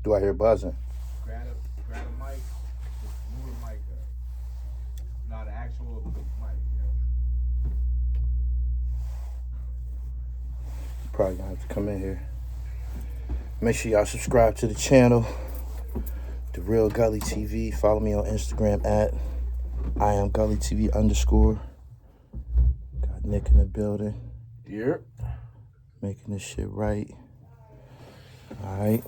Do I hear buzzing? Grab a mic, just move the mic up. Not an actual mic, Probably gonna have to come in here. Make sure y'all subscribe to the channel, The Real Gully TV. Follow me on Instagram at IamGullyTV_. Got Nick in the building. Yep. Making this shit right. Alright.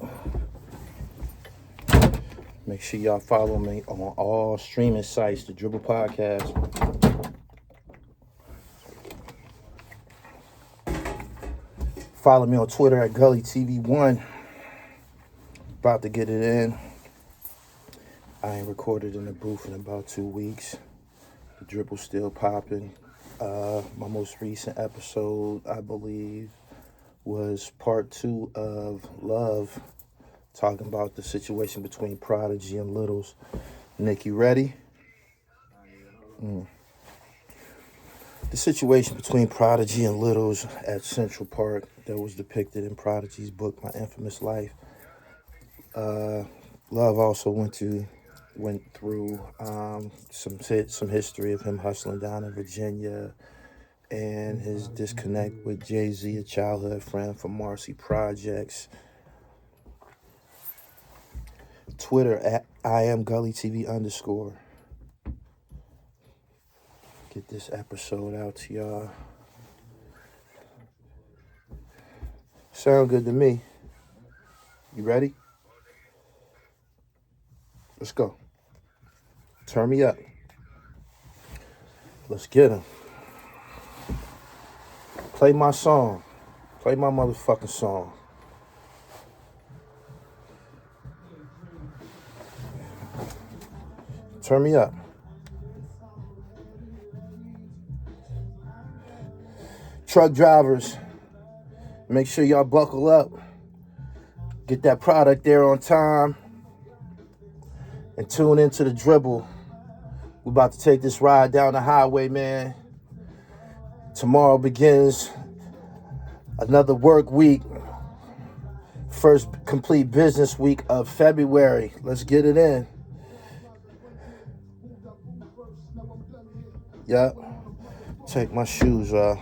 Make sure y'all follow me on all streaming sites, the Dribble Podcast. Follow me on Twitter at GullyTV1. About to get it in. I ain't recorded in the booth in about 2 weeks. The Dribble's still popping. My most recent episode, I believe, was part 2 of Love, talking about the situation between Prodigy and Littles. Nick, you ready? The situation between Prodigy and Littles at Central Park that was depicted in Prodigy's book, My Infamous Life. Love also went through some history of him hustling down in Virginia and his disconnect with Jay-Z, a childhood friend from Marcy Projects. Twitter at IamGullyTV_. Get this episode out to y'all. Sound good to me. You ready? Let's go. Turn me up. Let's get him. Play my song. Play my motherfucking song. Turn me up. Truck drivers, make sure y'all buckle up. Get that product there on time. And tune into the Dribble. We're about to take this ride down the highway, man. Tomorrow begins another work week. First complete business week of February. Let's get it in. Yep. Take my shoes off.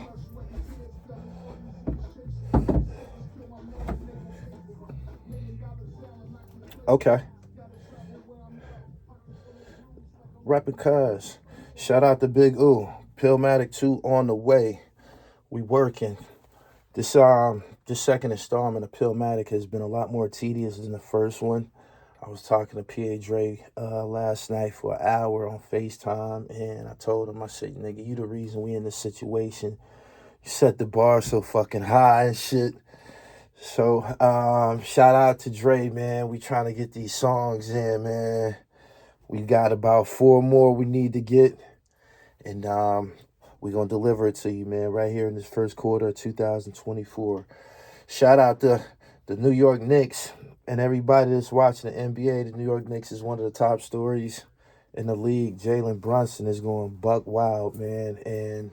Okay. Reppin' Cuz. Shout out to Big Oo. Pillmatic 2 on the way. We working. This second installment of Pillmatic has been a lot more tedious than the first one. I was talking to THRU last night for an hour on FaceTime, and I told him, I said, nigga, you the reason we in this situation. You set the bar so fucking high and shit. So, shout out to Dre, man. We trying to get these songs in, man. We got about 4 more we need to get, and we're going to deliver it to you, man, right here in this first quarter of 2024. Shout out to the New York Knicks and everybody that's watching the NBA. The New York Knicks is one of the top stories in the league. Jalen Brunson is going buck wild, man, and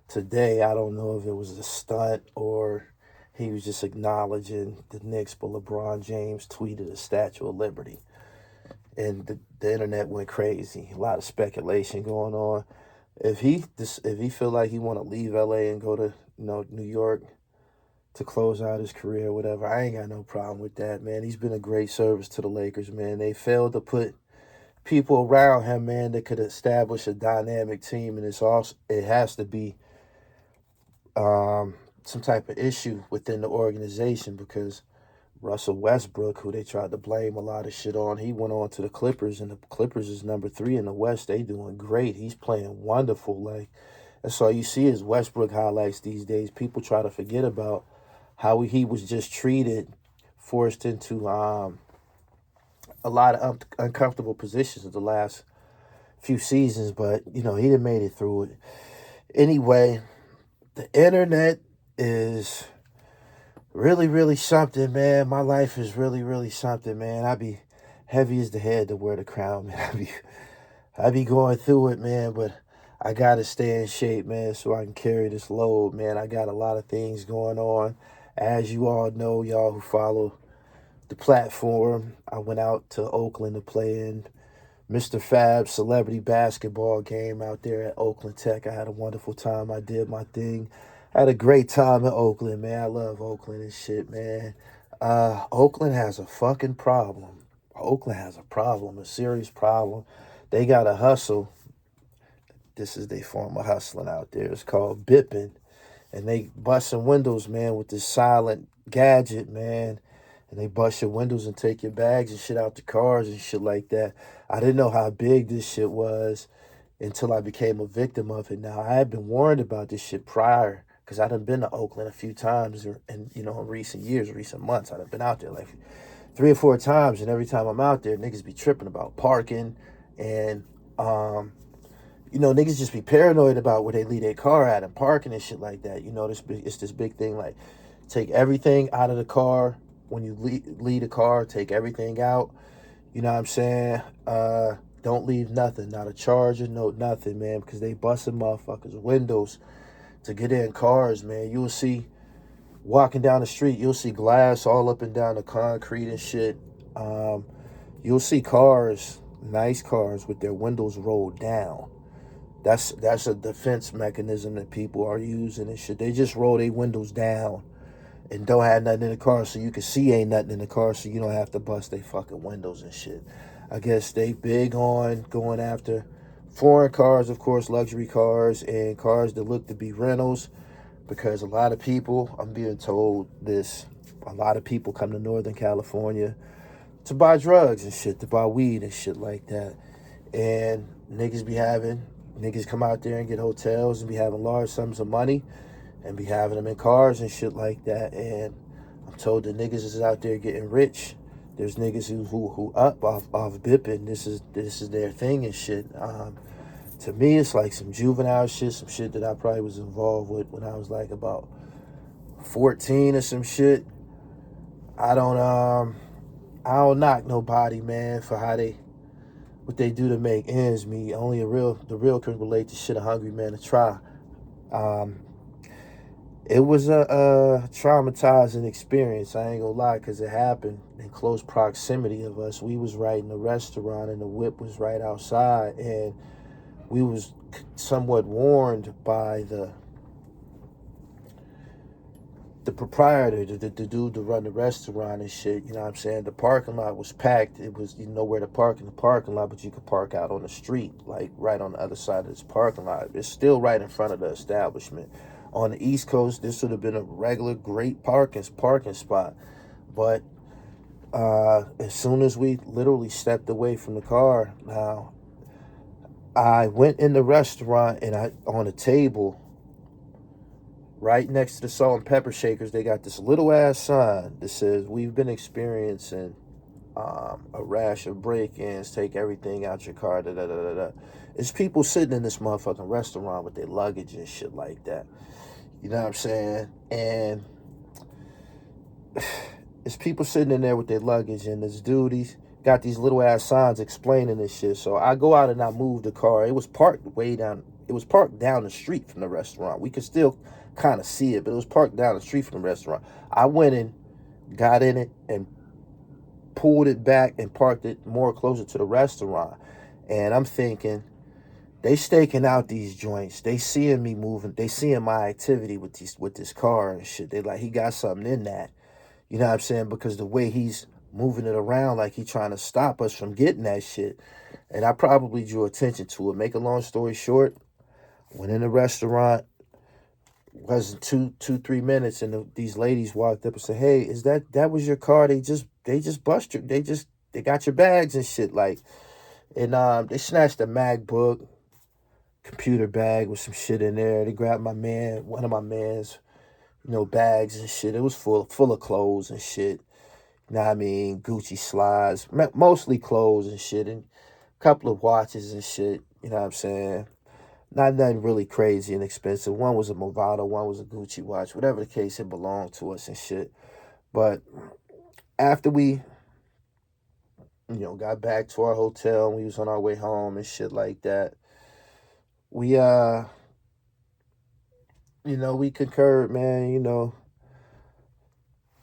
today, I don't know if it was a stunt or he was just acknowledging the Knicks, but LeBron James tweeted a Statue of Liberty. And the internet went crazy. A lot of speculation going on. If he feel like he want to leave LA and go to New York to close out his career or whatever, I ain't got no problem with that, man. He's been a great service to the Lakers, man. They failed to put people around him, man, that could establish a dynamic team, and it has to be some type of issue within the organization, because Russell Westbrook, who they tried to blame a lot of shit on, he went on to the Clippers, and the Clippers is number 3 in the West. They doing great. He's playing wonderful. That's all you see is Westbrook highlights these days. People try to forget about how he was just treated, forced into a lot of uncomfortable positions the last few seasons, but, he done made it through it. Anyway, the internet is really, really something, man. My life is really, really something, man. I be heavy as the head to wear the crown, man. I be going through it, man, but I got to stay in shape, man, so I can carry this load, man. I got a lot of things going on. As you all know, y'all who follow the platform. I went out to Oakland to play in Mr. Fab's celebrity basketball game out there at Oakland Tech. I had a wonderful time. I did my thing. I had a great time in Oakland, man. I love Oakland and shit, man. Oakland has a fucking problem. Oakland has a problem, a serious problem. They got to hustle. This is their form of hustling out there. It's called bipping. And they busting windows, man, with this silent gadget, man. And they bust your windows and take your bags and shit out the cars and shit like that. I didn't know how big this shit was until I became a victim of it. Now, I had been warned about this shit prior because I done been to Oakland a few times in recent years, recent months. I done been out there like 3 or 4 times, and every time I'm out there, niggas be tripping about parking and, niggas just be paranoid about where they leave their car at and parking and shit like that. It's this big thing, like, take everything out of the car. When you leave the car, take everything out. You know what I'm saying? Don't leave nothing, not a charger, no nothing, man, because they busting motherfuckers' windows to get in cars, man. You'll see, walking down the street, you'll see glass all up and down the concrete and shit. You'll see cars, nice cars, with their windows rolled down. That's a defense mechanism that people are using and shit. They just roll their windows down and don't have nothing in the car so you can see ain't nothing in the car so you don't have to bust their fucking windows and shit. I guess they big on going after foreign cars, of course, luxury cars, and cars that look to be rentals, because a lot of people, I'm being told this, a lot of people come to Northern California to buy drugs and shit, to buy weed and shit like that. And niggas come out there and get hotels and be having large sums of money and be having them in cars and shit like that. And I'm told that niggas is out there getting rich. There's niggas who up off bipping. This is their thing and shit. To me, it's like some juvenile shit, some shit that I probably was involved with when I was like about 14 or some shit. I don't knock nobody, man, for what they do to make ends meet. Only the real can relate to shit a hungry man to try. It was a traumatizing experience, I ain't gonna lie, because it happened in close proximity of us. We was right in the restaurant and the whip was right outside, and we was somewhat warned by the proprietor, the dude to run the restaurant and shit. You know what I'm saying? The parking lot was packed. It was, where to park in the parking lot, but you could park out on the street, like right on the other side of this parking lot. It's still right in front of the establishment. On the East Coast, this would have been a regular great parking spot. But as soon as we literally stepped away from the car, now I went in the restaurant, and on a table right next to the salt and pepper shakers, they got this little ass sign that says, "We've been experiencing a rash of break-ins. Take everything out your car." Da, da, da, da, da. It's people sitting in this motherfucking restaurant with their luggage and shit like that. You know what I'm saying? And it's people sitting in there with their luggage, and this dude, he's got these little ass signs explaining this shit. So I go out and I move the car. It was parked down the street from the restaurant. We could still kind of see it, but it was parked down the street from the restaurant. I went and got in it and pulled it back and parked it more closer to the restaurant. And I'm thinking, they staking out these joints. They seeing me moving. They seeing my activity with this car and shit. They like, he got something in that. You know what I'm saying? Because the way he's moving it around, like he trying to stop us from getting that shit. And I probably drew attention to it. Make a long story short, went in the restaurant. Wasn't 3 minutes, and these ladies walked up and said, "Hey, is that was your car? They just bust you. They got your bags and shit." Like, and they snatched a MacBook computer bag with some shit in there. They grabbed one of my man's, bags and shit. It was full of clothes and shit. You know what I mean? Gucci slides, mostly clothes and shit, and a couple of watches and shit. You know what I'm saying? Not nothing really crazy and expensive. One was a Movado, one was a Gucci watch. Whatever the case, it belonged to us and shit. But after we, got back to our hotel and we was on our way home and shit like that, we, we concurred, man,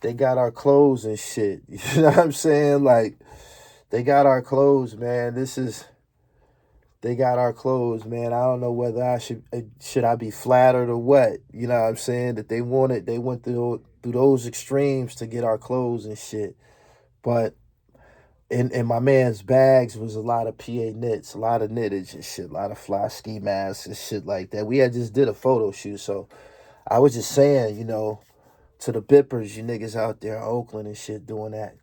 they got our clothes and shit. You know what I'm saying? Like, they got our clothes, man. They got our clothes, man. I don't know whether should I be flattered or what. You know what I'm saying? That they went through those extremes to get our clothes and shit. But in my man's bags was a lot of PA knits, a lot of knittage and shit, a lot of fly ski masks and shit like that. We had just did a photo shoot, so I was just saying, to the bippers, you niggas out there in Oakland and shit doing that,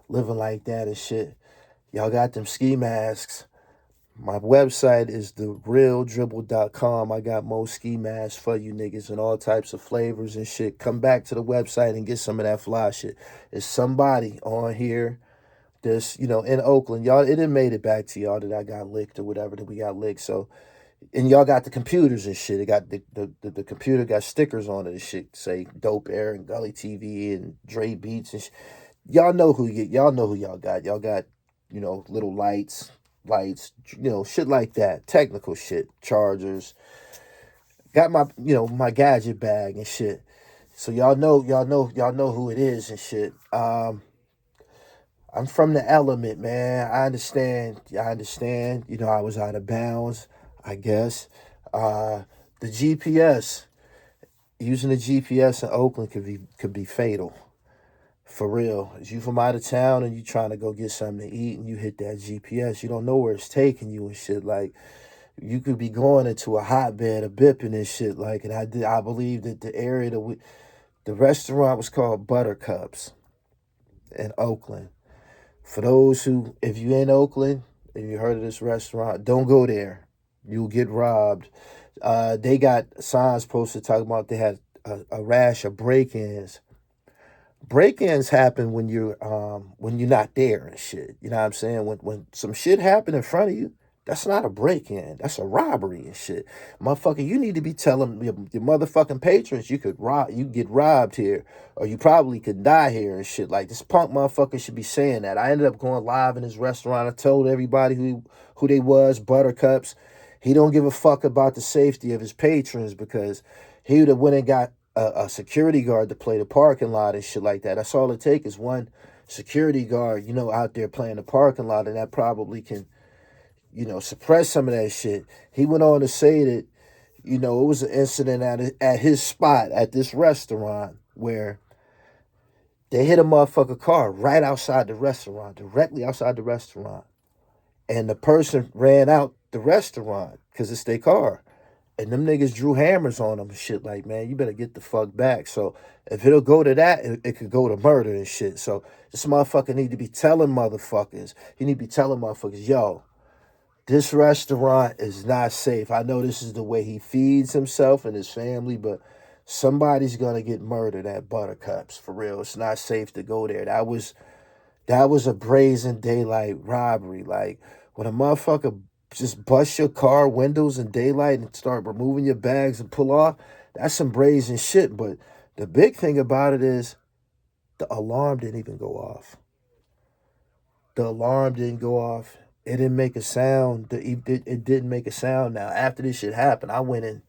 living like that and shit. Y'all got them ski masks. My website is therealdribble.com. I got more ski masks for you niggas and all types of flavors and shit. Come back to the website and get some of that fly shit. There's somebody on here that's, in Oakland. Y'all, it didn't made it back to y'all that I got licked or whatever, that we got licked. So, and y'all got the computers and shit. It got the computer got stickers on it and shit. Say Dope Air and Gully TV and Dre Beats and shit. Y'all know who y'all got. Y'all got, little lights, shit like that. Technical shit, chargers. Got my gadget bag and shit. So y'all know who it is and shit. I'm from the element, man. I understand. I was out of bounds, I guess. The GPS, using the GPS in Oakland could be fatal. For real. If you from out of town and you trying to go get something to eat and you hit that GPS, you don't know where it's taking you and shit. Like, you could be going into a hotbed of bipping and shit. Like, and I believe that the area the restaurant was called Buttercups in Oakland. For those who, if you in Oakland and you heard of this restaurant, don't go there. You'll get robbed. They got signs posted talking about they had a rash of break-ins. Break-ins happen when you're not there and shit. You know what I'm saying? When some shit happen in front of you, that's not a break-in. That's a robbery and shit. Motherfucker, you need to be telling your motherfucking patrons you get robbed here, or you probably could die here and shit. Like, this punk motherfucker should be saying that. I ended up going live in his restaurant. I told everybody who they was, Buttercups. He don't give a fuck about the safety of his patrons because he would have went and got a security guard to play the parking lot and shit like that. That's all it takes is one security guard, out there playing the parking lot, and that probably can, suppress some of that shit. He went on to say that, it was an incident at his spot at this restaurant where they hit a motherfucker car right outside the restaurant, directly outside the restaurant. And the person ran out the restaurant because it's their car. And them niggas drew hammers on them and shit like, man, you better get the fuck back. So if it'll go to that, it could go to murder and shit. So this motherfucker need to be telling motherfuckers. He need to be telling motherfuckers, yo, this restaurant is not safe. I know this is the way he feeds himself and his family, but somebody's going to get murdered at Buttercups. For real, it's not safe to go there. That was a brazen daylight robbery. Like, when a motherfucker just bust your car windows in daylight and start removing your bags and pull off, that's some brazen shit. But the big thing about it is the alarm didn't even go off. The alarm didn't go off. It didn't make a sound. It didn't make a sound. Now, after this shit happened, I went and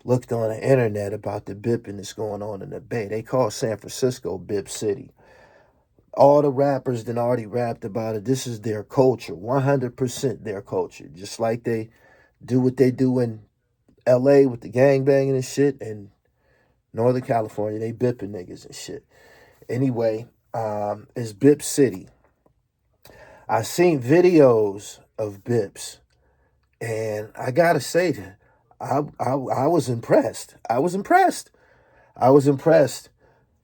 looked on the internet about the bipping that's going on in the Bay. They call San Francisco Bip City. All the rappers that already rapped about it. This is their culture, 100% their culture. Just like they do what they do in L.A. with the gangbanging and shit, and Northern California, they bipping niggas and shit. Anyway, it's Bip City. I seen videos of bips, and I gotta say that I was impressed. I was impressed.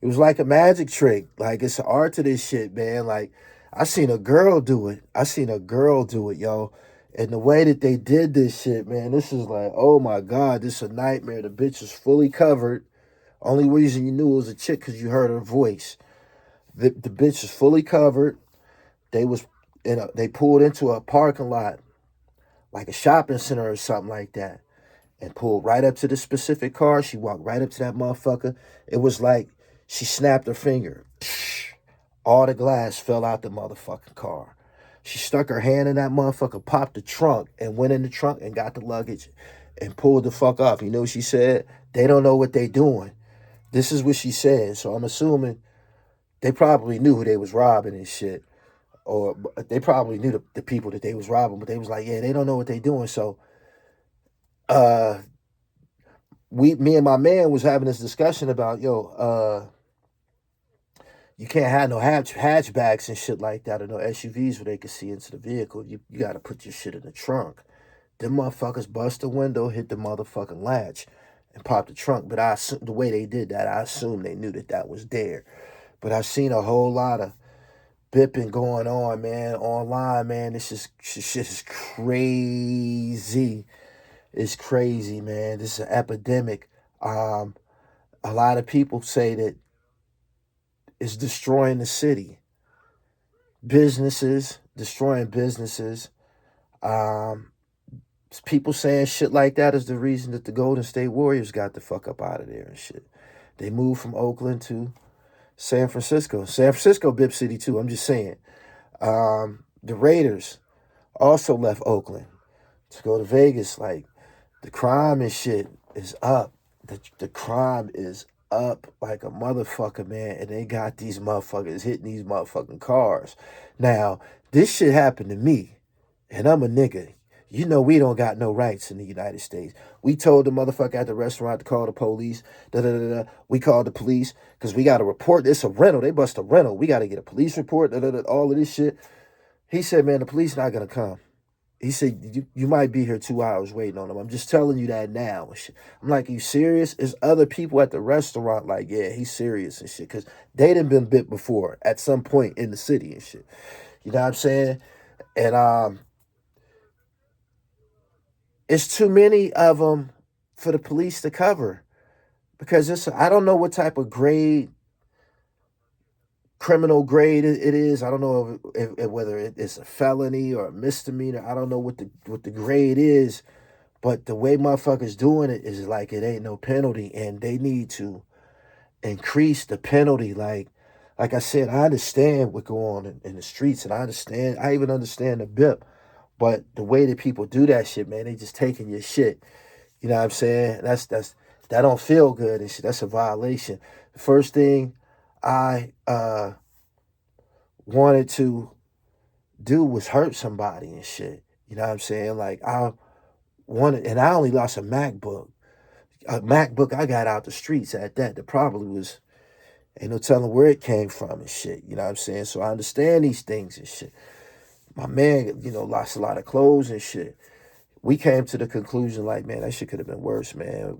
It was like a magic trick. Like, it's an art to this shit, man. Like, I seen a girl do it, yo. And the way that they did this shit, man, this is like, oh my God, this is a nightmare. The bitch was fully covered. Only reason you knew it was a chick because you heard her voice. The bitch was fully covered. They pulled into a parking lot, like a shopping center or something like that, and pulled right up to the specific car. She walked right up to that motherfucker. It was like she snapped her finger. All the glass fell out the motherfucking car. She stuck her hand in that motherfucker, popped the trunk, and went in the trunk and got the luggage and pulled the fuck off. You know what she said? They don't know what they doing. This is what she said. So I'm assuming they probably knew who they was robbing and shit. Or they probably knew the people that they was robbing, but they was like, yeah, they don't know what they doing. So uh me and my man was having this discussion about, you can't have no hatchbacks and shit like that, or no SUVs where they can see into the vehicle. You got to put your shit in the trunk. Them motherfuckers bust the window, hit the motherfucking latch, and pop the trunk. But the way they did that, I assume they knew that was there. But I've seen a whole lot of bipping going on, man, online, man. Shit is crazy. It's crazy, man. This is an epidemic. A lot of people say that it's destroying the city. Businesses, destroying businesses. Um, People saying shit like that is the reason that the Golden State Warriors got the fuck up out of there and shit. They moved from Oakland to San Francisco. San Francisco, Bip City too. I'm just saying. The Raiders also left Oakland to go to Vegas. Like, the crime and shit is up. The crime is up like a motherfucker, man. And they got these motherfuckers hitting these motherfucking cars. Now, this shit happened to me, and I'm a nigga. You know we don't got no rights in the United States. We told the motherfucker at the restaurant to call the police. We called the police because we got to report this a rental. They bust a rental. We got to get a police report. All of this shit. He said, man, the police not going to come. He said, you might be here 2 hours waiting on them. I'm just telling you that now. And shit. I'm like, are you serious? There's other people at the restaurant like, yeah, he's serious and shit. Because they done been bit before at some point in the city and shit. You know what I'm saying? And it's too many of them for the police to cover. Because I don't know what type of criminal grade it is. I don't know whether it's a felony or a misdemeanor. I don't know what the grade is, but the way motherfuckers doing it is like it ain't no penalty, and they need to increase the penalty. Like I said, I understand what go on in the streets, and I even understand the BIP, but the way that people do that shit, man, they just taking your shit. You know what I'm saying? That don't feel good and shit. That's a violation. The first thing I wanted to do was hurt somebody and shit. You know what I'm saying? Like, I only lost a MacBook. A MacBook I got out the streets at that. That probably was, ain't no telling where it came from and shit. You know what I'm saying? So I understand these things and shit. My man, lost a lot of clothes and shit. We came to the conclusion, like, man, that shit could have been worse, man.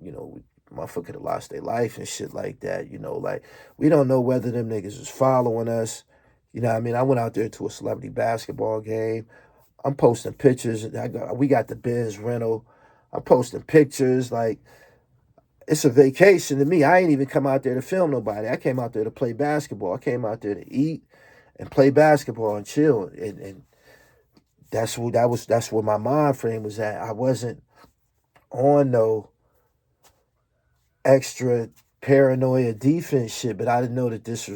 Motherfucker could have lost their life and shit like that. Like, we don't know whether them niggas was following us. You know what I mean? I went out there to a celebrity basketball game. I'm posting pictures. We got the Benz rental. I'm posting pictures. Like, it's a vacation to me. I ain't even come out there to film nobody. I came out there to play basketball. I came out there to eat and play basketball and chill. And that's where my mind frame was at. I wasn't on no extra paranoia defense shit, but I didn't know that this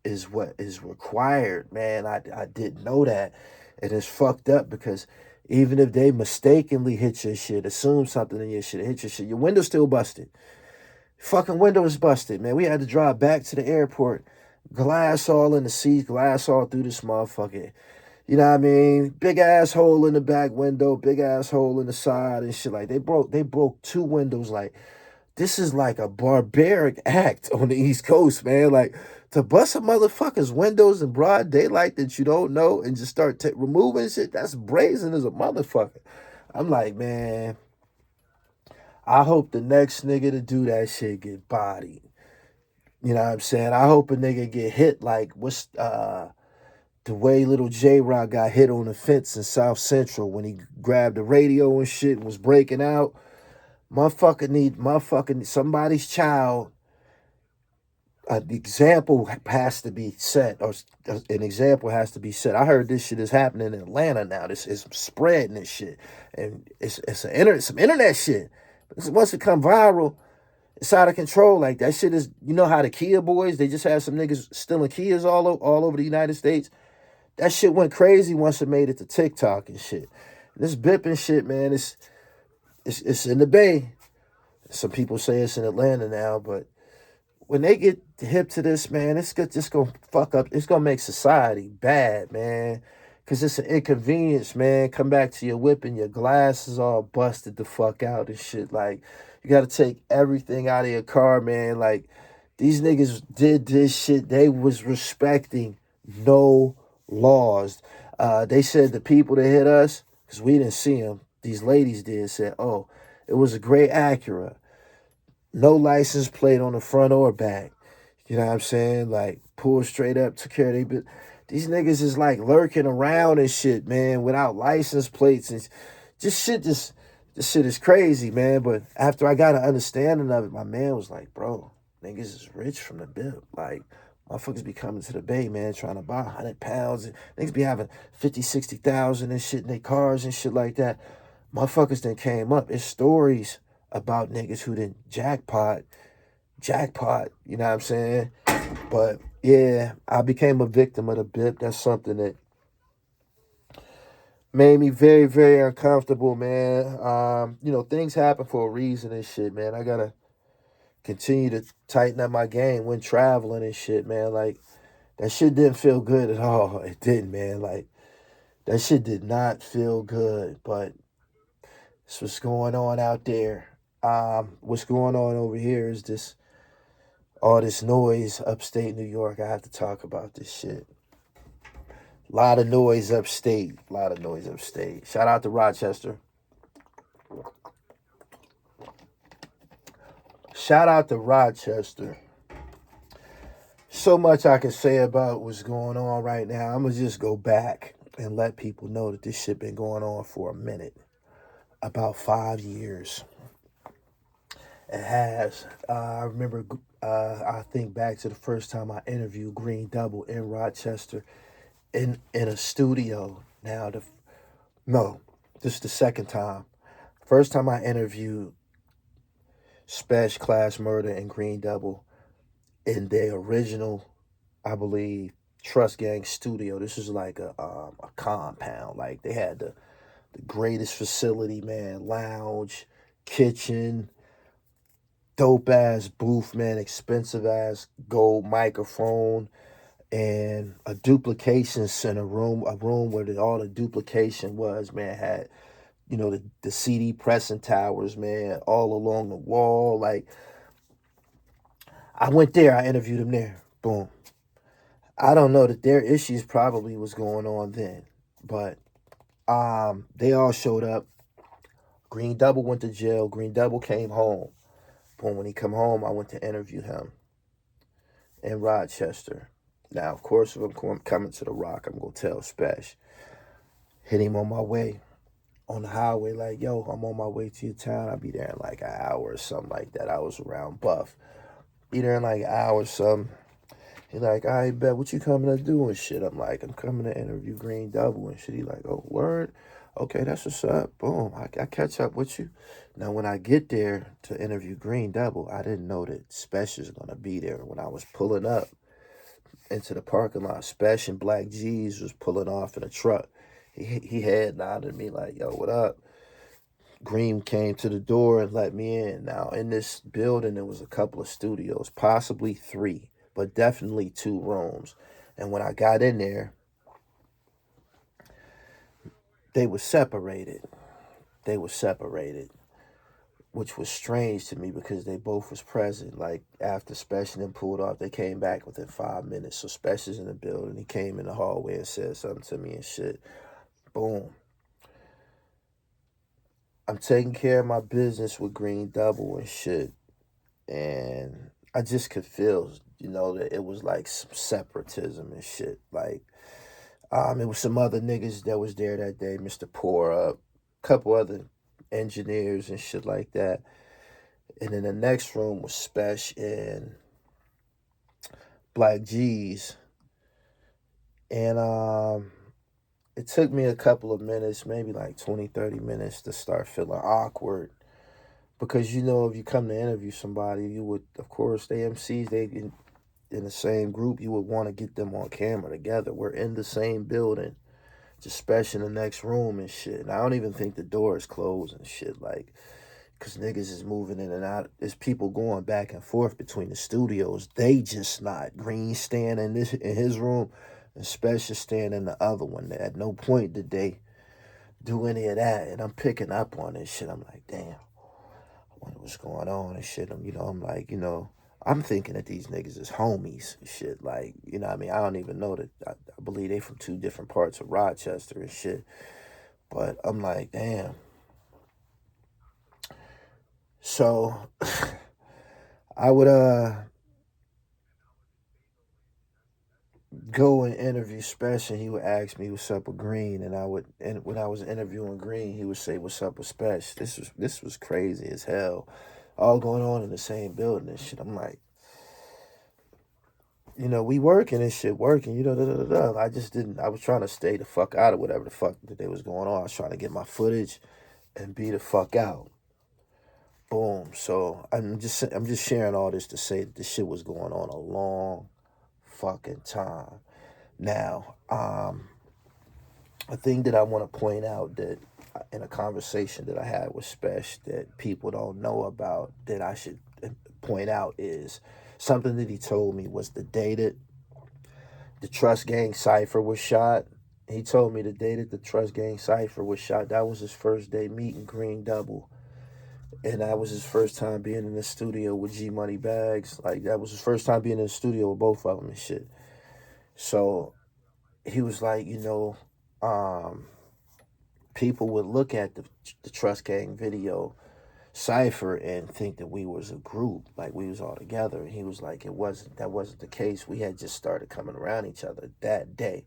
is what is required, man. I didn't know that. And it's fucked up because even if they mistakenly hit your shit, assume something in your shit, hit your shit, your window's still busted. Fucking window is busted, man. We had to drive back to the airport, glass all in the seats, glass all through this motherfucker. You know what I mean? Big ass hole in the back window, big ass hole in the side and shit. Like, they broke two windows. Like, this is like a barbaric act on the East Coast, man. Like, to bust a motherfucker's windows in broad daylight that you don't know and just start removing shit, that's brazen as a motherfucker. I'm like, man, I hope the next nigga to do that shit get bodied. You know what I'm saying? I hope a nigga get hit like the way little J-Rock got hit on the fence in South Central when he grabbed the radio and shit and was breaking out. Motherfucker, somebody's child. The example has to be set, or an example has to be set. I heard this shit is happening in Atlanta now. This is spreading this shit, and it's some internet shit. Once it come viral, it's out of control. Like, that shit is, how the Kia boys, they just had some niggas stealing Kias all over the United States. That shit went crazy once it made it to TikTok and shit. This bipping shit, man, it's in the Bay. Some people say it's in Atlanta now, but when they get hip to this, man, it's just gonna fuck up. It's gonna make society bad, man. Cause it's an inconvenience, man. Come back to your whip and your glasses all busted the fuck out and shit. Like, you gotta take everything out of your car, man. Like, these niggas did this shit. They was respecting no laws. They said the people that hit us, because we didn't see them, these ladies did, said, oh, it was a gray Acura. No license plate on the front or back. You know what I'm saying? Like, pulled straight up, took care of their business. These niggas is like lurking around and shit, man, without license plates and just shit. This shit is crazy, man. But after I got an understanding of it, my man was like, bro, niggas is rich from the bip. Like, motherfuckers be coming to the Bay, man, trying to buy 100 pounds. And niggas be having 50, 60,000 and shit in their cars and shit like that. Motherfuckers then came up. It's stories about niggas who didn't jackpot, you know what I'm saying? But yeah, I became a victim of the bip. That's something that made me very, very uncomfortable, man. You know, things happen for a reason and shit, man. I gotta continue to tighten up my game when traveling and shit, man. Like, that shit didn't feel good at all. It didn't, man. Like, that shit did not feel good. But it's what's going on out there. What's going on over here is all this noise upstate New York. I have to talk about this shit. A lot of noise upstate. Shout out to Rochester. So much I can say about what's going on right now. I'm going to just go back and let people know that this shit been going on for a minute. About 5 years. It has. I remember, I think back to the first time I interviewed Green Double in Rochester in a studio. Now, this is the second time. First time I interviewed Special Class Murder and Green Double in their original, I believe, Trust Gang studio. This is like a compound. Like, they had the greatest facility, man. Lounge, kitchen, dope ass booth, man. Expensive ass gold microphone, and a duplication center room. A room where all the duplication was, man. Had, you know, the CD pressing towers, man, all along the wall. Like, I went there. I interviewed them there. Boom. I don't know that their issues probably was going on then, but they all showed up. Green Double went to jail. Green Double came home. Boom. When he come home, I went to interview him in Rochester. Now, of course, if I'm coming to the Rock, I'm gonna tell Spesh. Hit him on my way on the highway, like, yo, I'm on my way to your town. I'll be there in like an hour or something like that. I was around Buff. Be there in like an hour or something. He like, I bet, what you coming to do and shit? I'm like, I'm coming to interview Green Double and shit. He like, oh, word? Okay, that's what's up. Boom, I catch up with you. Now, when I get there to interview Green Double, I didn't know that Spesh is going to be there. When I was pulling up into the parking lot, Spesh and Black G's was pulling off in a truck. He had nodded at me like, yo, what up? Green came to the door and let me in. Now, in this building, there was a couple of studios, possibly 3, but definitely 2 rooms. And when I got in there, they were separated. Which was strange to me because they both was present. Like, after Spesh and them pulled off, they came back within 5 minutes. So Spesh is in the building. He came in the hallway and said something to me and shit. Boom. I'm taking care of my business with Green Double and shit. And I just could feel, you know, that it was like some separatism and shit. Like, it was some other niggas that was there that day, Mr. Pour Up, a couple other engineers and shit like that. And in the next room was Spesh and Black G's. And it took me a couple of minutes, maybe like 20, 30 minutes to start feeling awkward. Because, you know, if you come to interview somebody, you would, of course, the MCs, they in the same group, you would want to get them on camera together. We're in the same building, just Spesh in the next room and shit. And I don't even think the door is closed and shit. Like, because niggas is moving in and out. There's people going back and forth between the studios. They just not. Green staying in his room, and Special staying in the other one. At no point did they do any of that. And I'm picking up on this shit. I'm like, damn, I wonder what's going on and shit. I'm like, I'm thinking that these niggas is homies and shit. Like, what I mean? I don't even know that. I believe they from two different parts of Rochester and shit. But I'm like, damn. So I would go and interview Special. He would ask me what's up with Green, and when I was interviewing Green, he would say what's up with Special. This was crazy as hell, all going on in the same building and shit. I'm like, we working and shit, working, da, da, da, da. I just didn't. I was trying to stay the fuck out of whatever the fuck that they was going on. I was trying to get my footage and be the fuck out. Boom. So I'm just sharing all this to say that this shit was going on a long fucking time. Now, a thing that I want to point out that in a conversation that I had with Spesh that people don't know about that I should point out is something that he told me was the day that the Trust Gang Cypher was shot. He told me the day that the Trust Gang Cypher was shot, that was his first day meeting Green Double. And that was his first time being in the studio with G Money Bags. Like, that was his first time being in the studio with both of them and shit. So he was like, people would look at the Trust Gang video Cypher and think that we was a group, like we was all together. And he was like, that wasn't the case. We had just started coming around each other that day.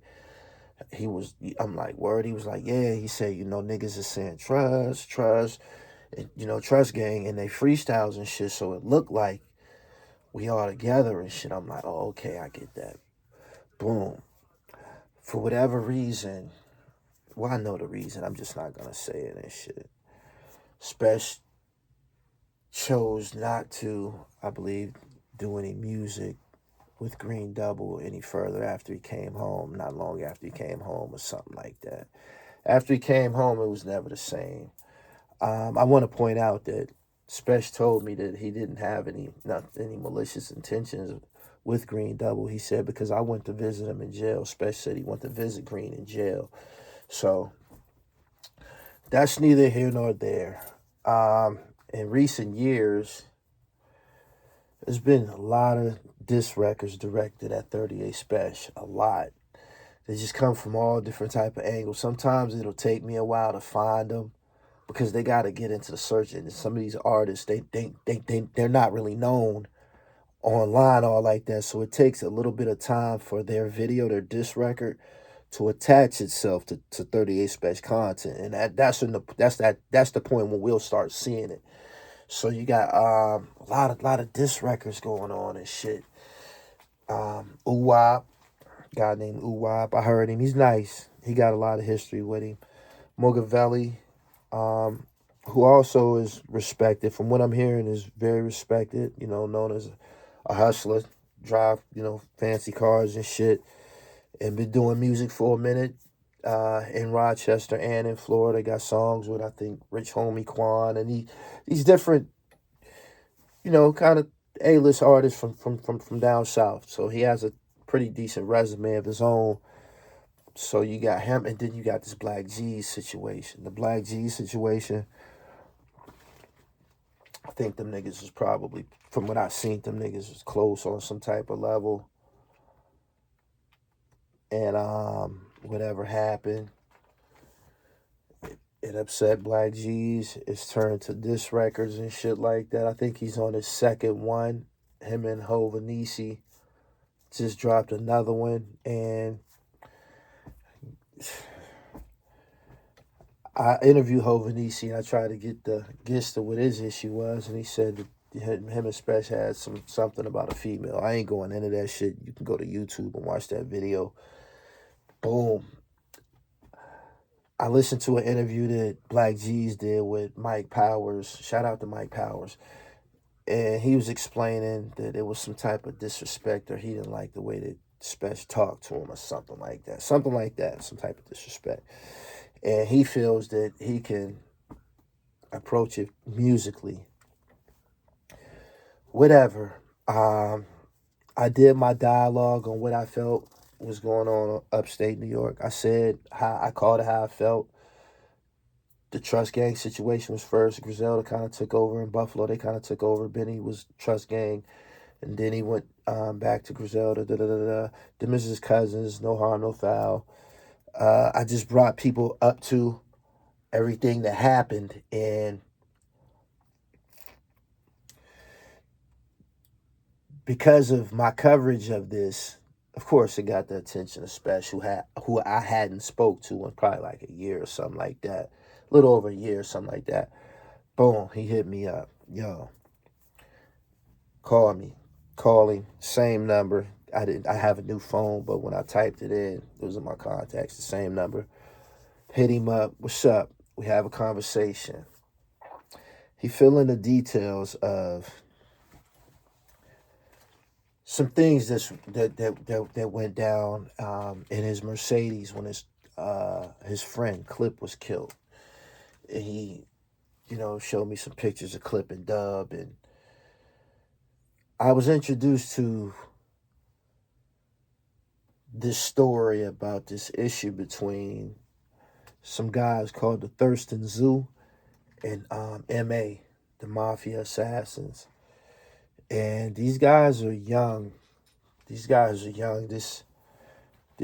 I'm like, word? He was like, yeah. He said, niggas is saying trust, and, Trust Gang, and they freestyles and shit, so it looked like we all together and shit. I'm like, oh, okay, I get that. Boom. For whatever reason, well, I know the reason, I'm just not gonna say it and shit. Spesh chose not to, I believe, do any music with Green Double any further after he came home, not long after he came home or something like that. After he came home, it was never the same. I want to point out that Spesh told me that he didn't have any malicious intentions with Green Double. He said, because I went to visit him in jail. Spesh said he went to visit Green in jail. So that's neither here nor there. In recent years, there's been a lot of diss records directed at 38 Spesh. A lot. They just come from all different type of angles. Sometimes it'll take me a while to find them, because they got to get into the search. And some of these artists, they're not really known online all like that. So it takes a little bit of time for their video, their diss record, to attach itself to 38 Spesh content. And that's the point when we'll start seeing it. So you got a lot of diss records going on and shit. Uwap, guy named Uwap. I heard him. He's nice. He got a lot of history with him. Mogavelli, who also is respected. From what I'm hearing, is very respected, known as a hustler, drive, fancy cars and shit, and been doing music for a minute in Rochester and in Florida. Got songs with, I think, Rich Homie Quan, and these different, kind of A-list artists from down south. So he has a pretty decent resume of his own. So you got him, and then you got this Black G's situation. The Black G's situation, I think them niggas was probably, from what I seen, them niggas was close on some type of level. And whatever happened, it upset Black G's. It's turned to diss records and shit like that. I think he's on his second one. Him and Hovanisi just dropped another one, and I interviewed Hovanisi, and I tried to get the gist of what his issue was, and he said that him and Spesh had something about a female. I ain't going into that shit. You can go to YouTube and watch that video. Boom. I listened to an interview that Black G's did with Mike Powers. Shout out to Mike Powers. And he was explaining that it was some type of disrespect, or he didn't like the way that Spesh talked to him or something like that. Something like that, some type of disrespect. And he feels that he can approach it musically. Whatever. Um, I did my dialogue on what I felt was going on upstate New York. I said how I called it how I felt. The Trust Gang situation was first. Griselda kind of took over in Buffalo. They kind of took over. Benny was Trust Gang, and then he went back to Griselda. Da da da da. Them is his cousins. No harm, no foul. I just brought people up to everything that happened, and because of my coverage of this, of course, it got the attention of Special, who I hadn't spoke to in probably like a year or something like that, a little over a year or something like that. Boom, he hit me up. Yo, call me. Calling, same number. I have a new phone, but when I typed it in, it was in my contacts, the same number. Hit him up. What's up? We have a conversation. He fill in the details of some things that went down in his Mercedes when his friend Clip was killed. And he, showed me some pictures of Clip and Dub, and I was introduced to this story about this issue between some guys called the Thurston Zoo and M.A., the Mafia Assassins. And these guys are young. This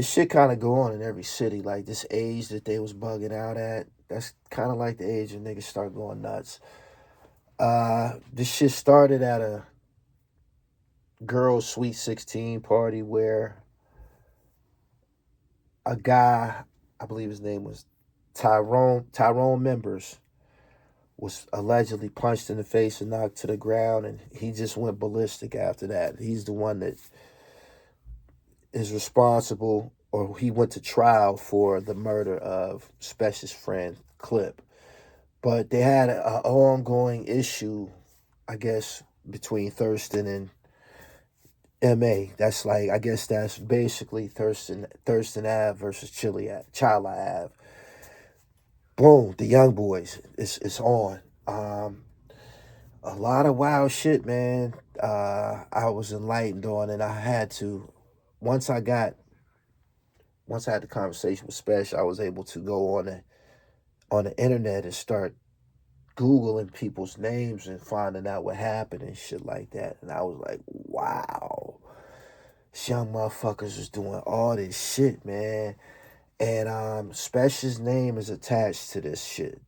shit kind of go on in every city. Like this age that they was bugging out at, that's kind of like the age when niggas start going nuts. This shit started at a girls' Sweet 16 party where a guy, I believe his name was Tyrone Members, was allegedly punched in the face and knocked to the ground, and he just went ballistic after that. He's the one that is responsible, or he went to trial for the murder of Special's friend, Clip. But they had an ongoing issue, I guess, between Thurston and M.A. That's like, I guess that's basically Thurston Ave versus Chila Ave. Boom, the young boys, it's on. A lot of wild shit, man. I was enlightened on, and I had to, once I had the conversation with Special, I was able to go on the internet and start Googling people's names and finding out what happened and shit like that. And I was like, wow, these young motherfuckers was doing all this shit, man. And Special's name is attached to this shit.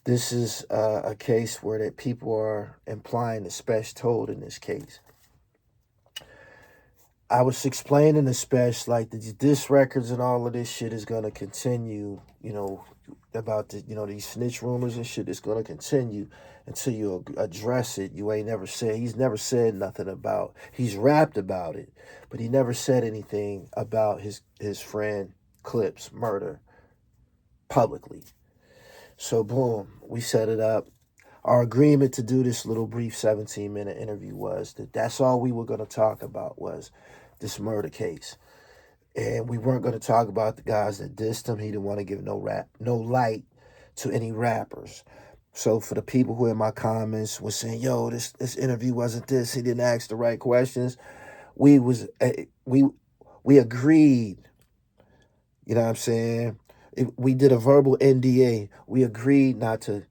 This is a case where that people are implying that Special told in this case. I was explaining to Special like the diss records and all of this shit is gonna continue, about these snitch rumors and shit is gonna continue until you address it. He's never said nothing about, he's rapped about it, but he never said anything about his friend Clip's murder publicly. So boom, we set it up. Our agreement to do this little brief 17-minute interview was that's all we were going to talk about was this murder case. And we weren't going to talk about the guys that dissed him. He didn't want to give no light to any rappers. So for the people who in my comments were saying, yo, this interview wasn't this, he didn't ask the right questions, we agreed. You know what I'm saying? We did a verbal NDA. We agreed not to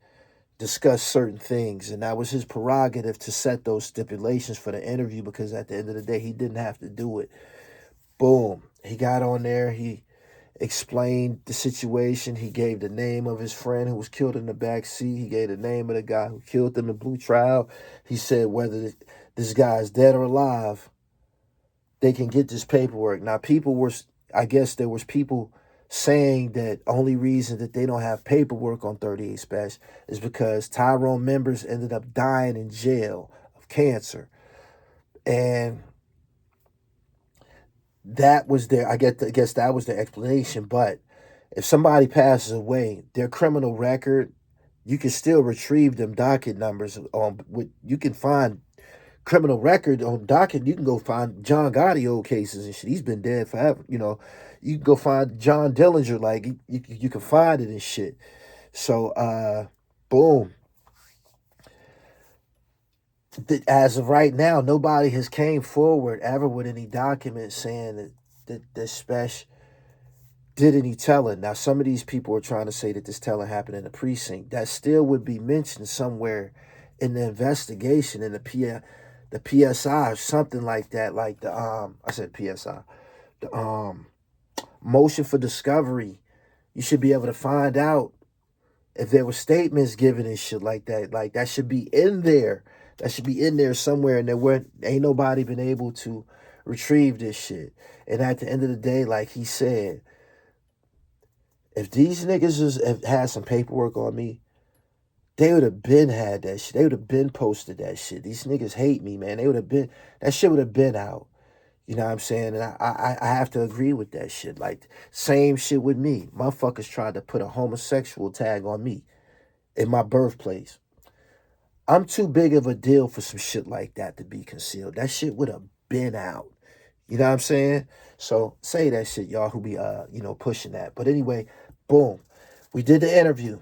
discuss certain things, and that was his prerogative to set those stipulations for the interview, because at the end of the day, he didn't have to do it. Boom. He got on there. He explained the situation. He gave the name of his friend who was killed in the back seat. He gave the name of the guy who killed him in Blue Trial. He said whether this guy is dead or alive, they can get this paperwork. Now, I guess there was people saying that only reason that they don't have paperwork on 38 Special is because Tyrone Members ended up dying in jail of cancer. And that was I guess that was their explanation. But if somebody passes away, their criminal record, you can still retrieve them docket numbers. You can find criminal record on docket. You can go find John Gotti old cases and shit. He's been dead forever. You can go find John Dillinger. Like you can find it and shit. So, boom. As of right now, nobody has came forward ever with any documents saying that Special did any telling. Now, some of these people are trying to say that this telling happened in the precinct. That still would be mentioned somewhere in the investigation in the PSI or something like that. Like I said PSI, the motion for discovery. You should be able to find out if there were statements given and shit like that. Like that should be in there. That should be in there somewhere, and ain't nobody been able to retrieve this shit. And at the end of the day, like he said, if these niggas had some paperwork on me, they would have been had that shit. They would have been posted that shit. These niggas hate me, man. They would have been, that shit would have been out. You know what I'm saying? And I have to agree with that shit. Like, same shit with me. Motherfuckers tried to put a homosexual tag on me in my birthplace. I'm too big of a deal for some shit like that to be concealed. That shit would have been out. You know what I'm saying? So say that shit, y'all who be pushing that. But anyway, boom. We did the interview.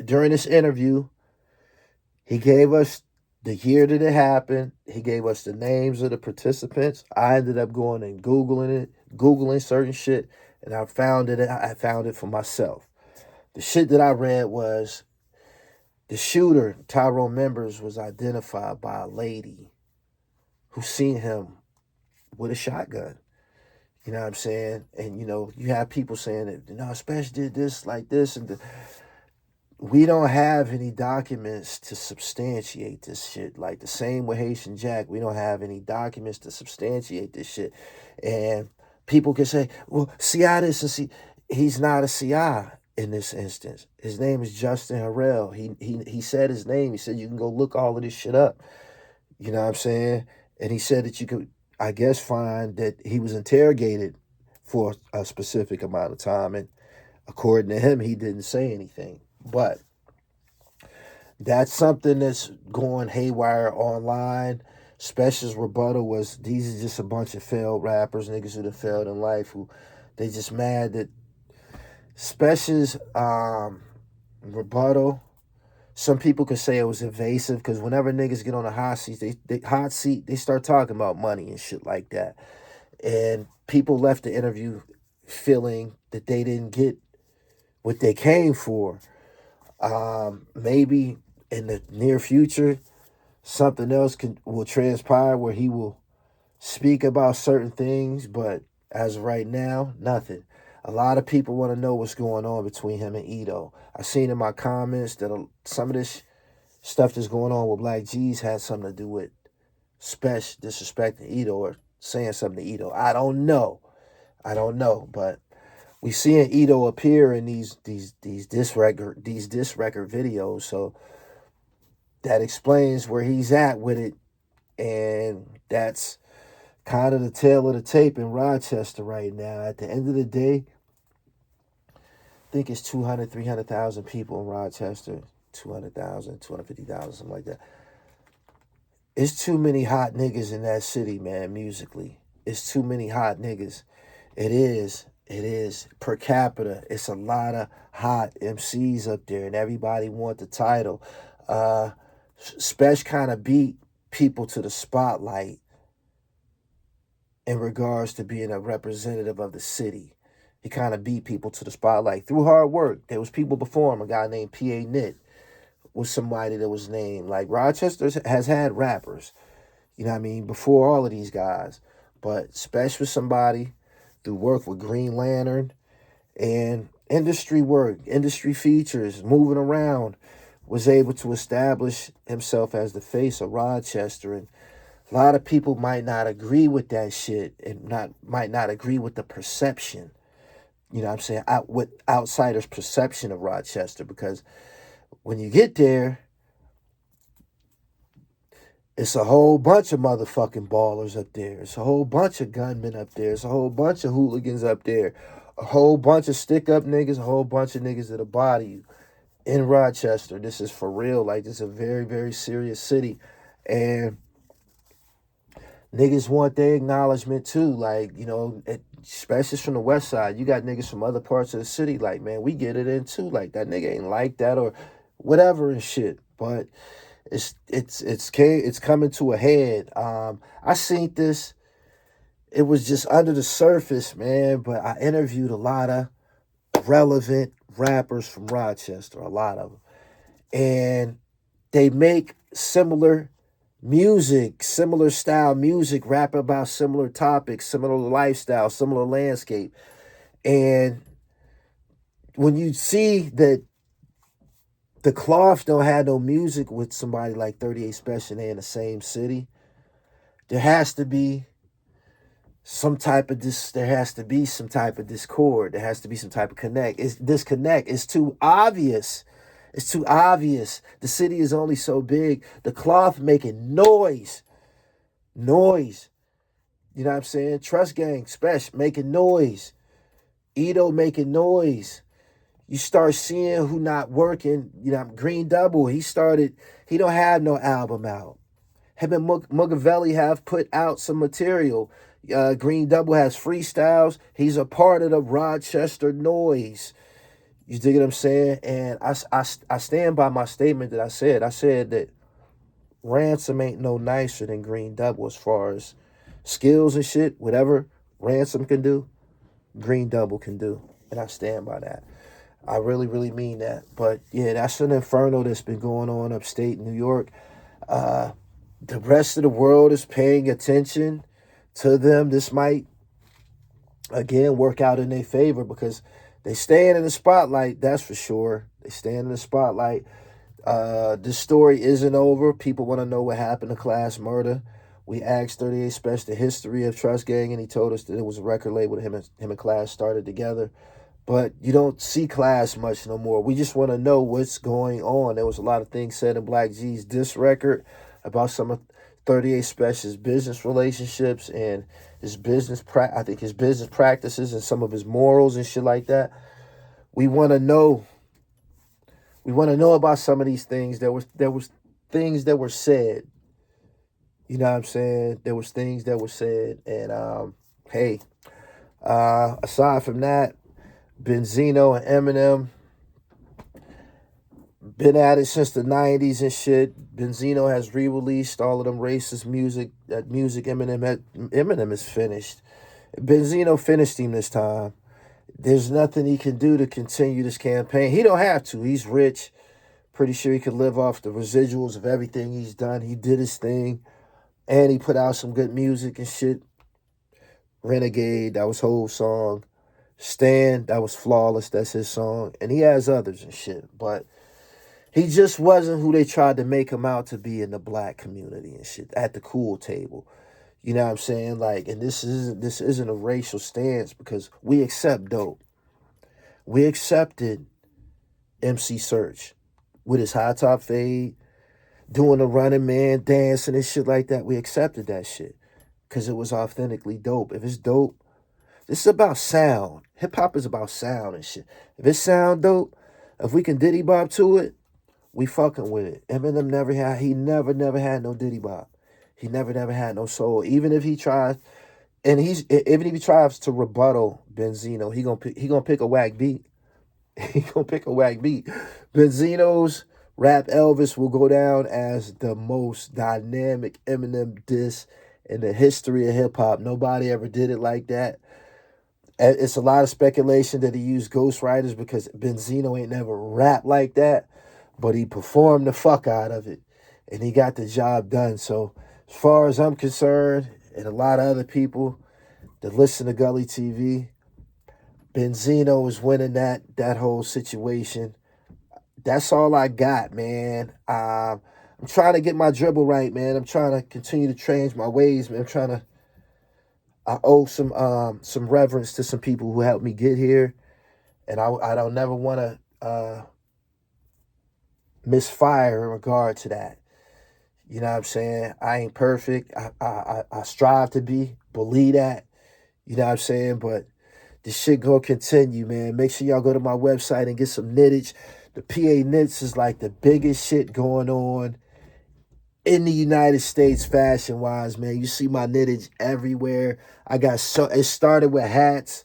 During this interview, he gave us the year that it happened. He gave us the names of the participants. I ended up going and Googling certain shit, and I found it for myself. The shit that I read was the shooter, THRU members, was identified by a lady who seen him with a shotgun. You know what I'm saying? And, you have people saying that, Special did this like this. And we don't have any documents to substantiate this shit. Like the same with Haitian Jack, we don't have any documents to substantiate this shit. And people can say, well, CI this and see. He's not a CI in this instance. His name is Justin Harrell. He said his name. He said you can go look all of this shit up. You know what I'm saying? And he said that you could, I guess, find that he was interrogated for a specific amount of time. And according to him, he didn't say anything. But that's something that's going haywire online. Special's rebuttal was, these are just a bunch of failed rappers, niggas who have failed in life, who they just mad that Special's rebuttal, some people could say it was evasive, because whenever niggas get on a hot seat, they start talking about money and shit like that. And people left the interview feeling that they didn't get what they came for. Maybe in the near future, something else will transpire where he will speak about certain things, but as of right now, nothing. A lot of people want to know what's going on between him and Ito. I seen in my comments that some of this stuff that's going on with Black G's had something to do with Special disrespecting Ito or saying something to Ito. I don't know, but we seeing Ito appear in these diss record videos, so that explains where he's at with it, and that's kind of the tail of the tape in Rochester right now. At the end of the day, I think it's 200, 300,000 people in Rochester, 200,000, 250,000, something like that. It's too many hot niggas in that city, man, musically. It's too many hot niggas. It is. Per capita, it's a lot of hot MCs up there, and everybody want the title. Special kind of beat people to the spotlight in regards to being a representative of the city. He kind of beat people to the spotlight through hard work. There was people before him. A guy named P.A. Knit was somebody that was named. Like, Rochester has had rappers, you know what I mean, before all of these guys. But Special was somebody through work with Green Lantern and industry work, industry features, moving around, was able to establish himself as the face of Rochester. And a lot of people might not agree with that shit and might not agree with the perception, you know what I'm saying, with outsiders' perception of Rochester, because when you get there, it's a whole bunch of motherfucking ballers up there. It's a whole bunch of gunmen up there. It's a whole bunch of hooligans up there. A whole bunch of stick-up niggas, a whole bunch of niggas that'll body you. In Rochester, this is for real. Like, this is a very, very serious city. And niggas want their acknowledgement too. Like, especially from the west side. You got niggas from other parts of the city. Like, man, we get it in too. Like, that nigga ain't like that. Or whatever and shit. But it's coming to a head. I seen this. It was just under the surface, man. But I interviewed a lot of relevant rappers from Rochester, a lot of them, and they make similar music, similar style music, rap about similar topics, similar lifestyle, similar landscape. And when you see that the Cloth don't have no music with somebody like 38 Special, they in the same city, there has to be some type of there has to be some type of discord. There has to be some type of connect. It's disconnect. It's too obvious. It's too obvious. The city is only so big. The Cloth making noise. Noise. You know what I'm saying? Trust Gang, Special making noise. Edo making noise. You start seeing who not working. You know, Green Double, he don't have no album out. Him and Mugavelli have put out some material. Green Double has freestyles. He's a part of the Rochester Noise. You dig what I'm saying? And I stand by my statement that I said. I said that Ransom ain't no nicer than Green Double as far as skills and shit. Whatever Ransom can do, Green Double can do. And I stand by that. I really, really mean that. But yeah, that's an inferno that's been going on upstate New York. The rest of the world is paying attention to them. This might, again, work out in their favor because they stand in the spotlight, that's for sure. They stand in the spotlight. This story isn't over. People want to know what happened to Class Murder. We asked 38 Special the history of Trust Gang, and he told us that it was a record label that him and Class started together. But you don't see Class much no more. We just want to know what's going on. There was a lot of things said in Black G's diss record about some of 38 Special's business relationships and his business practices and some of his morals and shit like that. We want to know. We want to know about some of these things. There was things that were said. You know what I'm saying? There was things that were said. And hey, aside from that, Benzino and Eminem been at it since the 90s and shit. Benzino has re-released all of them racist music. That music Eminem is finished. Benzino finished him this time. There's nothing he can do to continue this campaign. He don't have to. He's rich. Pretty sure he could live off the residuals of everything he's done. He did his thing. And he put out some good music and shit. Renegade, that was whole song. Stand, that was flawless. That's his song. And he has others and shit. But he just wasn't who they tried to make him out to be in the black community and shit. At the cool table. You know what I'm saying? Like, and this isn't a racial stance because we accept dope. We accepted MC Search with his high top fade, doing the Running Man, dancing and shit like that. We accepted that shit because it was authentically dope. If it's dope, this is about sound. Hip hop is about sound and shit. If it sound dope, if we can diddy bop to it, we fucking with it. Eminem never had no diddy bop. He never had no soul. Even if he tries, and even if he tries to rebuttal Benzino, he gonna pick a whack beat. He gonna pick a whack beat. Benzino's Rap Elvis will go down as the most dynamic Eminem diss in the history of hip hop. Nobody ever did it like that. It's a lot of speculation that he used ghostwriters because Benzino ain't never rapped like that, but he performed the fuck out of it, and he got the job done. So as far as I'm concerned, and a lot of other people that listen to Gully TV, Benzino is winning that whole situation. That's all I got, man. I'm trying to get my dribble right, man. I'm trying to continue to change my ways, man. I owe some reverence to some people who helped me get here, and I don't never want to misfire in regard to that. You know what I'm saying? I ain't perfect. I strive to be. Believe that. You know what I'm saying? But this shit gonna continue, man. Make sure y'all go to my website and get some knittage. The PA Knits is like the biggest shit going on in the United States fashion-wise, man. You see my knittage everywhere. It started with hats.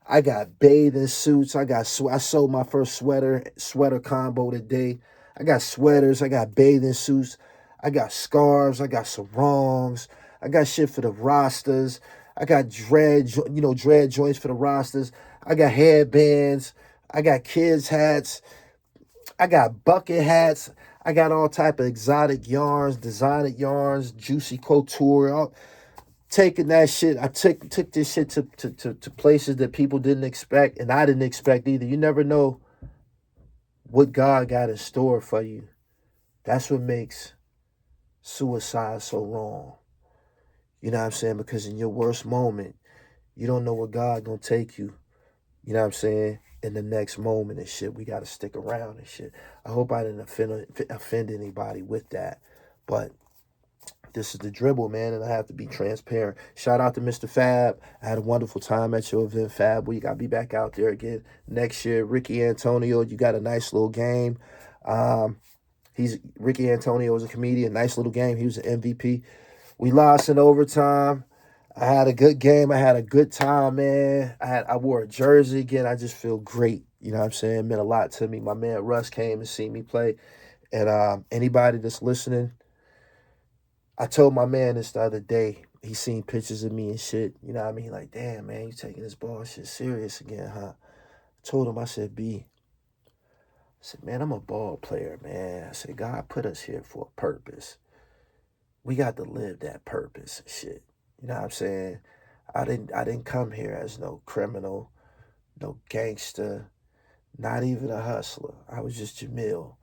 I got bathing suits. I sold my first sweater combo today. I got sweaters. I got bathing suits. I got scarves. I got sarongs. I got shit for the rosters. I got dread joints for the rosters. I got headbands. I got kids hats. I got bucket hats. I got all type of exotic yarns, designer yarns, juicy couture. Taking that shit, I took this shit to places that people didn't expect, and I didn't expect either. You never know what God got in store for you. That's what makes suicide so wrong. You know what I'm saying? Because in your worst moment, you don't know where God gonna take you. You know what I'm saying? In the next moment and shit, we gotta stick around and shit. I hope I didn't offend anybody with that, but this is the dribble, man, and I have to be transparent. Shout out to Mr. Fab. I had a wonderful time at your event, Fab. We got to be back out there again next year. Ricky Antonio, you got a nice little game. Ricky Antonio is a comedian. Nice little game. He was an MVP. We lost in overtime. I had a good game. I had a good time, man. I wore a jersey again. I just feel great. You know what I'm saying? It meant a lot to me. My man Russ came and see me play. And anybody that's listening, I told my man this the other day. He seen pictures of me and shit. You know what I mean? Like, damn, man, you taking this ball shit serious again, huh? I told him, I said, I said, man, I'm a ball player, man. I said, God put us here for a purpose. We got to live that purpose and shit. You know what I'm saying? I didn't come here as no criminal, no gangster, not even a hustler. I was just Jamil.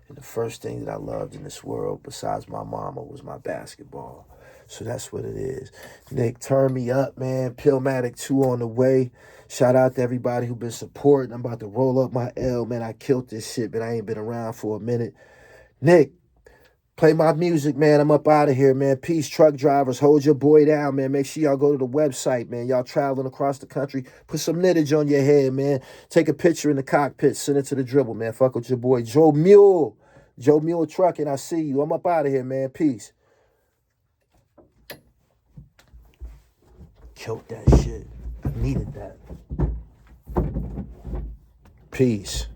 And the first thing that I loved in this world, besides my mama, was my basketball. So that's what it is. Nick, turn me up, man. Pillmatic 2 on the way. Shout out to everybody who been supporting. I'm about to roll up my L, man. I killed this shit, but I ain't been around for a minute. Nick, play my music, man. I'm up out of here, man. Peace, truck drivers. Hold your boy down, man. Make sure y'all go to the website, man. Y'all traveling across the country. Put some knittage on your head, man. Take a picture in the cockpit. Send it to the dribble, man. Fuck with your boy, Joe Mule. Joe Mule Trucking. I see you. I'm up out of here, man. Peace. Killed that shit. I needed that. Peace.